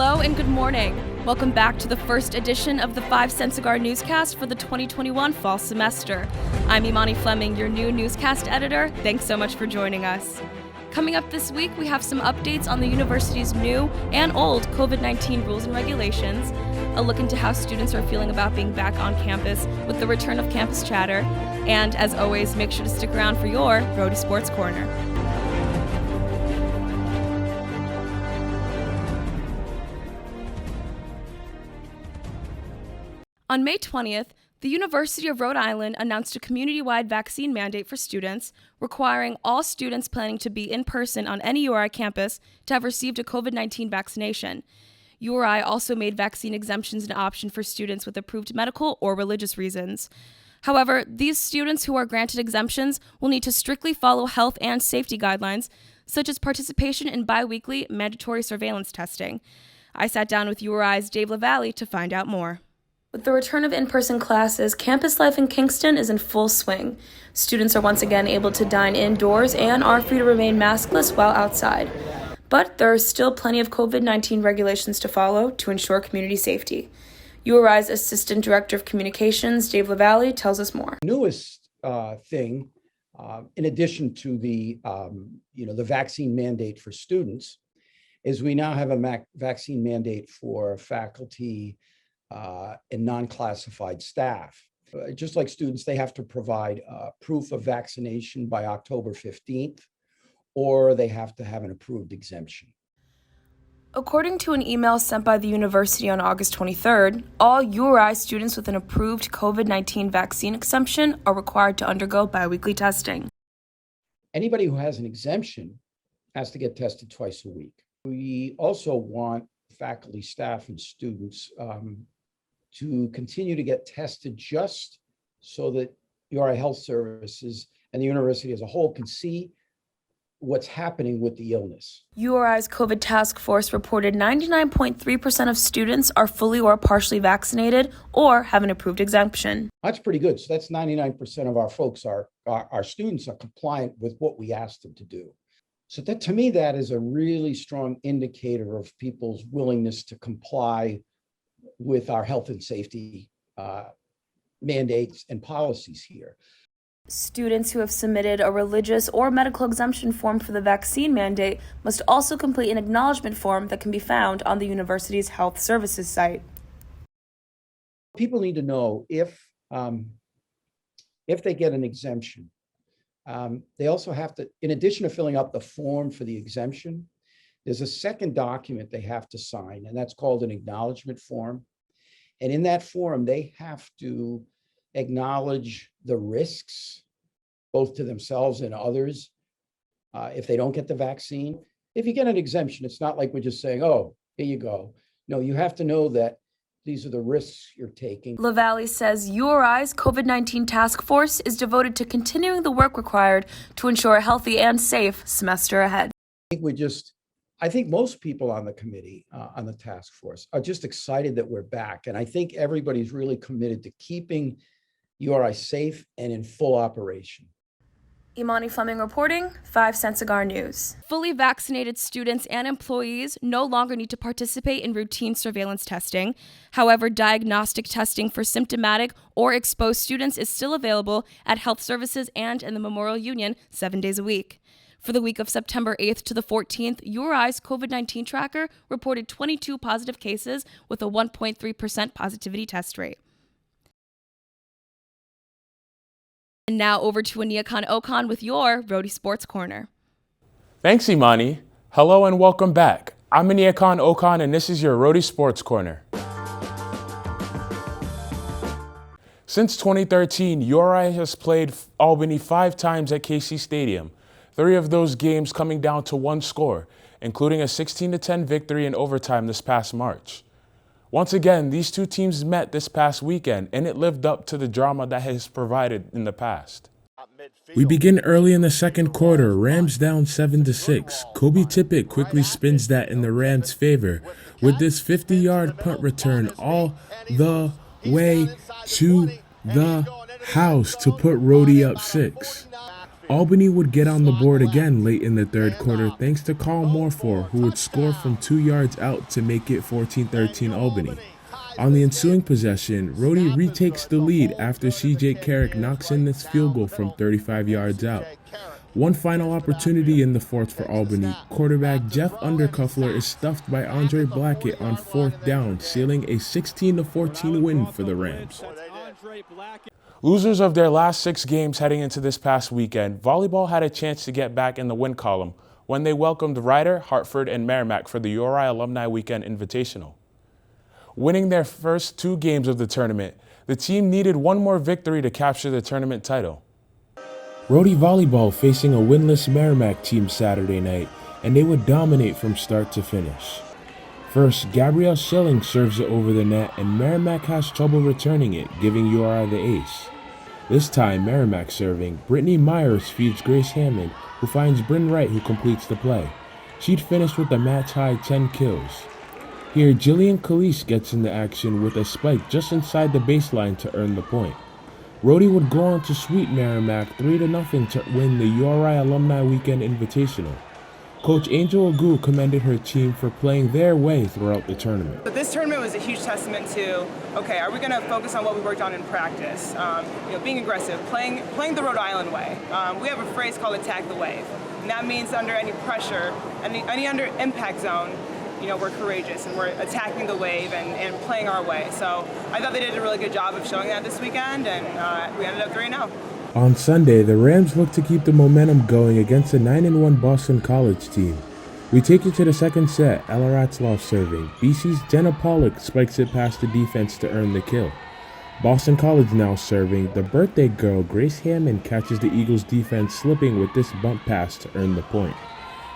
Hello and good morning. Welcome back to the first edition of the 5 Zangari Newscast for the 2021 fall semester. I'm Imani Fleming, your new newscast editor. Thanks so much for joining us. Coming up this week, we have some updates on the university's new and old COVID-19 rules and regulations, a look into how students are feeling about being back on campus with the return of campus chatter, and as always, make sure to stick around for your Rhody Sports Corner. On May 20th, the University of Rhode Island announced a community-wide vaccine mandate for students, requiring all students planning to be in person on any URI campus to have received a COVID-19 vaccination. URI also made vaccine exemptions an option for students with approved medical or religious reasons. However, these students who are granted exemptions will need to strictly follow health and safety guidelines, such as participation in biweekly mandatory surveillance testing. I sat down with URI's Dave LaValle to find out more. With the return of in-person classes, campus life in Kingston is in full swing. Students are once again able to dine indoors and are free to remain maskless while outside. But there are still plenty of COVID-19 regulations to follow to ensure community safety. URI's Assistant Director of Communications, Dave LaValle, tells us more. The newest thing, in addition to the vaccine mandate for students, is we now have a vaccine mandate for faculty and non-classified staff. Just like students, they have to provide proof of vaccination by October 15th, or they have to have an approved exemption. According to an email sent by the university on August 23rd, all URI students with an approved COVID-19 vaccine exemption are required to undergo biweekly testing. Anybody who has an exemption has to get tested twice a week. We also want faculty, staff, and students to continue to get tested just so that URI Health Services and the university as a whole can see what's happening with the illness. URI's COVID task force reported 99.3% of students are fully or partially vaccinated or have an approved exemption. That's pretty good. So that's 99% of our folks, our students are compliant with what we asked them to do. So that, to me, that is a really strong indicator of people's willingness to comply with our health and safety mandates and policies here. Students who have submitted a religious or medical exemption form for the vaccine mandate must also complete an acknowledgement form that can be found on the university's health services site. People need to know if they get an exemption, they also have to, in addition to filling out the form for the exemption, there's a second document they have to sign, and that's called an acknowledgement form. And in that form, they have to acknowledge the risks, both to themselves and others, if they don't get the vaccine. If you get an exemption, it's not like we're just saying, oh, here you go. No, you have to know that these are the risks you're taking. LaValle says URI's COVID-19 task force is devoted to continuing the work required to ensure a healthy and safe semester ahead. I think most people on the committee, on the task force, are just excited that we're back. And I think everybody's really committed to keeping URI safe and in full operation. Imani Fleming reporting, 5 Zangari News. Fully vaccinated students and employees no longer need to participate in routine surveillance testing. However, diagnostic testing for symptomatic or exposed students is still available at health services and in the Memorial Union 7 days a week. For the week of September 8th to the 14th, URI's COVID-19 tracker reported 22 positive cases with a 1.3% positivity test rate. And now over to Aniekan Okon with your Rhody Sports Corner. Thanks, Imani. Hello and welcome back. I'm Aniekan Okon and this is your Rhody Sports Corner. Since 2013, URI has played Albany 5 times at KC Stadium. 3 of those games coming down to one score, including a 16-10 victory in overtime this past March. Once again, these two teams met this past weekend, and it lived up to the drama that has provided in the past. We begin early in the second quarter, Rams down 7-6. Kobe Tippett quickly spins that in the Rams' favor with this 50-yard punt return all the way to the house to put Rhody up 6. Albany would get on the board again late in the third quarter thanks to Carl Morfor, who would score from 2 yards out to make it 14-13 Albany. On the ensuing possession, Rhody retakes the lead after CJ Carrick knocks in this field goal from 35 yards out. One final opportunity in the fourth for Albany. Quarterback Jeff Undercuffler is stuffed by Andre Blackett on fourth down, sealing a 16-14 win for the Rams. Losers of their last 6 games heading into this past weekend, volleyball had a chance to get back in the win column when they welcomed Ryder, Hartford, and Merrimack for the URI Alumni Weekend Invitational. Winning their first 2 games of the tournament, the team needed one more victory to capture the tournament title. Rhody volleyball facing a winless Merrimack team Saturday night, and they would dominate from start to finish. First, Gabrielle Schilling serves it over the net, and Merrimack has trouble returning it, giving URI the ace. This time, Merrimack serving, Brittany Myers feeds Grace Hammond, who finds Bryn Wright, who completes the play. She'd finished with a match-high 10 kills. Here, Jillian Calise gets into action with a spike just inside the baseline to earn the point. Rhody would go on to sweep Merrimack 3-0 to win the URI Alumni Weekend Invitational. Coach Angel Agu commended her team for playing their way throughout the tournament. But this tournament was a huge testament to, okay, are we going to focus on what we worked on in practice? Being aggressive, playing the Rhode Island way. We have a phrase called attack the wave. And that means under any pressure, any under impact zone, we're courageous and we're attacking the wave and playing our way. So I thought they did a really good job of showing that this weekend, and we ended up 3-0. On Sunday, the Rams look to keep the momentum going against a 9-1 Boston College team. We take it to the second set, Ella Ratzloff serving. BC's Jenna Pollock spikes it past the defense to earn the kill. Boston College now serving. The birthday girl, Grace Hammond, catches the Eagles' defense slipping with this bump pass to earn the point.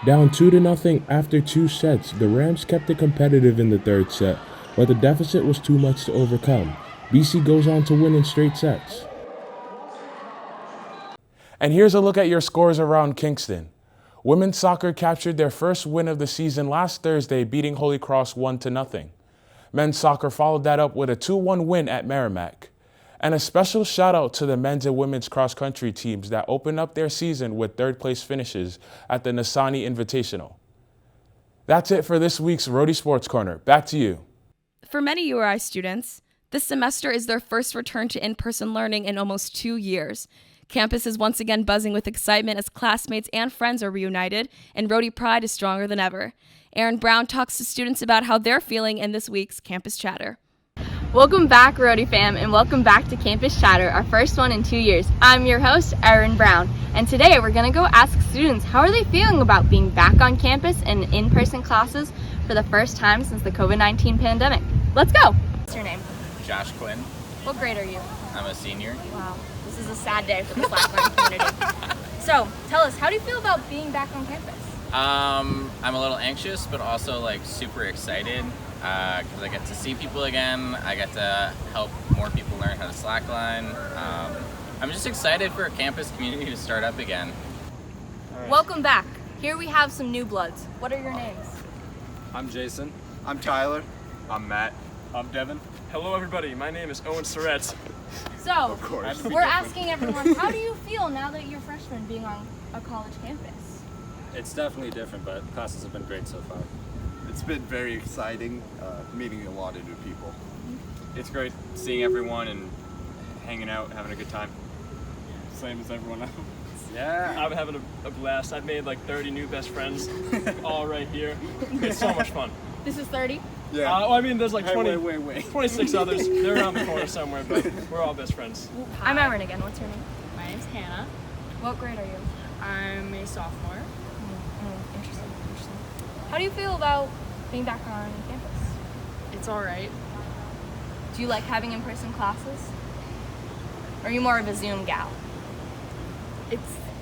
Down 2-0 after 2 sets, the Rams kept it competitive in the third set, but the deficit was too much to overcome. BC goes on to win in straight sets. And here's a look at your scores around Kingston. Women's soccer captured their first win of the season last Thursday, beating Holy Cross 1-0. Men's soccer followed that up with a 2-1 win at Merrimack. And a special shout out to the men's and women's cross-country teams that opened up their season with third-place finishes at the Nasani Invitational. That's it for this week's Rhody Sports Corner. Back to you. For many URI students, this semester is their first return to in-person learning in almost 2 years. Campus is once again buzzing with excitement as classmates and friends are reunited, and Rhody pride is stronger than ever. Erin Brown talks to students about how they're feeling in this week's Campus Chatter. Welcome back, Rhody fam, and welcome back to Campus Chatter, our first one in 2 years. I'm your host, Erin Brown, and today we're going to go ask students how are they feeling about being back on campus and in-person classes for the first time since the COVID-19 pandemic. Let's go! What's your name? Josh Quinn. What grade are you? I'm a senior. Wow, this is a sad day for the slackline community. So, tell us, how do you feel about being back on campus? I'm a little anxious, but also super excited because I get to see people again. I get to help more people learn how to slackline. I'm just excited for a campus community to start up again. Right. Welcome back. Here we have some new bloods. What are your names? I'm Jason. I'm Tyler. I'm Matt. I'm Devin. Hello everybody, my name is Owen Surratt. So, Of course. we're asking everyone, how do you feel now that you're freshmen being on a college campus? It's definitely different, but classes have been great so far. It's been very exciting, meeting a lot of new people. It's great seeing everyone and hanging out, having a good time. Same as everyone else. Yeah. I'm having a blast. I've made 30 new best friends, all right here. It's so much fun. This is 30? Yeah. There's 20, Wait. 26 others. They're around the corner somewhere, but we're all best friends. I'm Erin again. What's your name? My name's Hannah. What grade are you? I'm a sophomore. Interesting. How do you feel about being back on campus? It's all right. Do you like having in-person classes? Or are you more of a Zoom gal?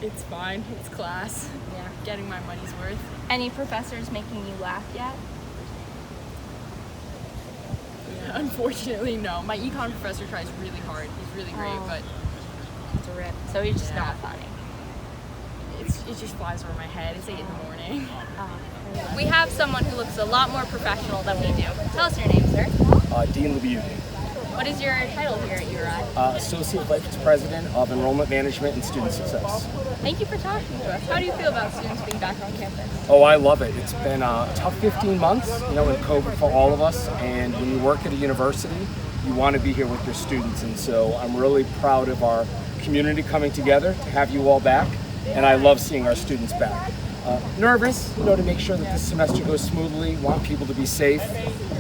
It's fine. It's class. Yeah. Getting my money's worth. Any professors making you laugh yet? Unfortunately, no. My econ professor tries really hard. He's really great, but It's a rip. So he's just not funny. it just flies over my head. It's 8 in the morning. We have someone who looks a lot more professional than we do. Tell us your name, sir. Dean Levue. What is your title here at URI? Associate Vice President of Enrollment Management and Student Success. Thank you for talking to us. How do you feel about students being back on campus? Oh, I love it. It's been a tough 15 months, in COVID for all of us. And when you work at a university, you want to be here with your students. And so I'm really proud of our community coming together to have you all back. And I love seeing our students back. Nervous, to make sure that this semester goes smoothly. Want people to be safe,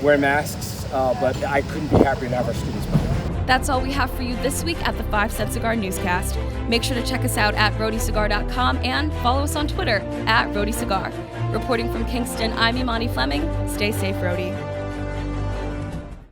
wear masks, but I couldn't be happier to have our students back. That's all we have for you this week at the 5 Cent Cigar Newscast. Make sure to check us out at rhodycigar.com and follow us on Twitter at Rhody Cigar. Reporting from Kingston, I'm Imani Fleming. Stay safe, Rhody.